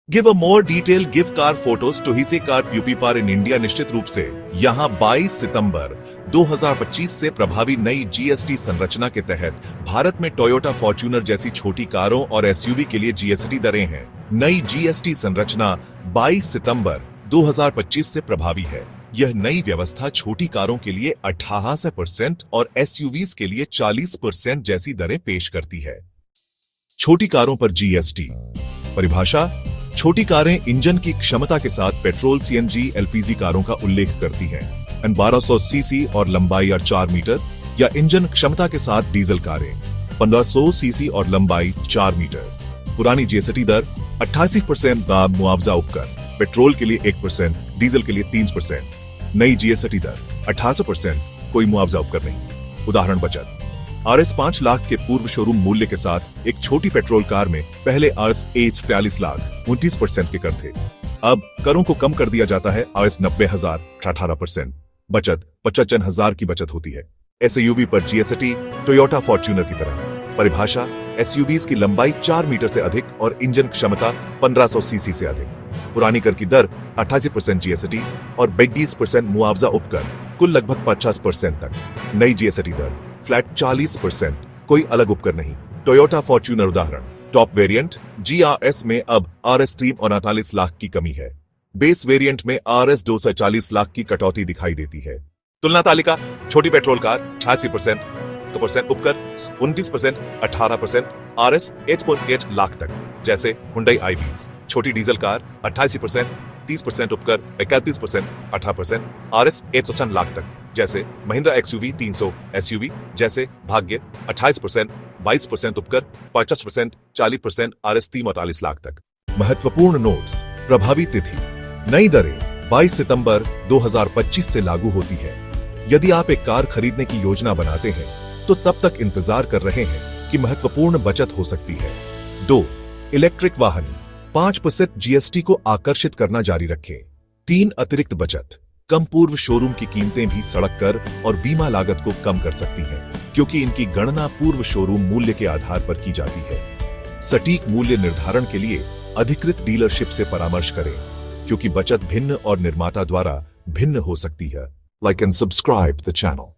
Give a more detail give car photos टोहिसे car यूपी पार इन इंडिया। निश्चित रूप से यहां 22 सितंबर 2025 से प्रभावी नई जीएसटी संरचना के तहत भारत में टोयोटा फॉर्च्यूनर जैसी छोटी कारों और एसयूवी के लिए जीएसटी दरें हैं। नई जीएसटी संरचना 22 सितंबर 2025 से प्रभावी है। यह नई व्यवस्था छोटी कारों के लिए 88% और एसयूवीज के लिए 40% जैसी दरें पेश करती है। छोटी कारों पर जीएसटी परिभाषा: छोटी कारें इंजन की क्षमता के साथ पेट्रोल, सीएनजी, एलपीजी कारों का उल्लेख करती हैं। 1200 सीसी और लंबाई 4 मीटर, या इंजन क्षमता के साथ डीजल कारें 1500 सीसी और लंबाई 4 मीटर। पुरानी जीएसटी दर 88% मुआवजा उपकर, पेट्रोल के लिए 1%, डीजल के लिए 3%। नई जीएसटी दर 88%, कोई मुआवजा उपकर नहीं। उदाहरण: बचत RS 5 लाख के पूर्व शोरूम मूल्य के साथ एक छोटी पेट्रोल कार में पहले RS 45 लाख 29% के कर थे। अब करों को कम कर दिया जाता है। RS 90,000 18%, बचत 55,000 की बचत होती है। एसयूवी पर जीएसटी टोयोटा फॉर्च्यूनर की तरह। परिभाषा: एसयूवीज की लंबाई 4 मीटर से अधिक और इंजन क्षमता 1500 सीसी से अधिक। पुरानी कर की दर 88% जीएसटी और 20% मुआवजा उपकर, कुल लगभग 50% तक। नई जीएसटी दर फ्लैट 40%, कोई अलग उपकर नहीं। टोयोटा फॉर्च्यूनर उदाहरण: टॉप वेरिएंट GRS में अब RS 39 लाख की कमी है। बेस वेरिएंट में RS 240 लाख की कटौती दिखाई देती है। तुलना तालिका: छोटी पेट्रोल कार 88% उपकर, 29% 18% RS 8.8 लाख तक, जैसे हुंडई i20। छोटी डीजल कार 88% 30% उपकर, 31% 18% RS 156 लाख तक, जैसे महिंद्रा XUV 300। एसयूवी जैसे भाग्य 28% 22% उपकर, 50% 40% RS 43 लाख तक। महत्वपूर्ण नोट्स: प्रभावी तिथि: नई दरें 22 सितंबर 2025 से लागू होती है। यदि आप एक कार खरीदने की योजना बनाते हैं तो तब तक इंतजार कर रहे हैं कि महत्वपूर्ण बचत हो सकती है। 2. इलेक्ट्रिक वाहन 5% जीएसटी को आकर्षित करना जारी रखें। 3. अतिरिक्त बचत: कम पूर्व शोरूम की कीमतें भी सड़क कर और बीमा लागत को कम कर सकती हैं, क्योंकि इनकी गणना पूर्व शोरूम मूल्य के आधार पर की जाती है। सटीक मूल्य निर्धारण के लिए अधिकृत डीलरशिप से परामर्श करें, क्योंकि बचत भिन्न और निर्माता द्वारा भिन्न हो सकती है। Like and subscribe the channel.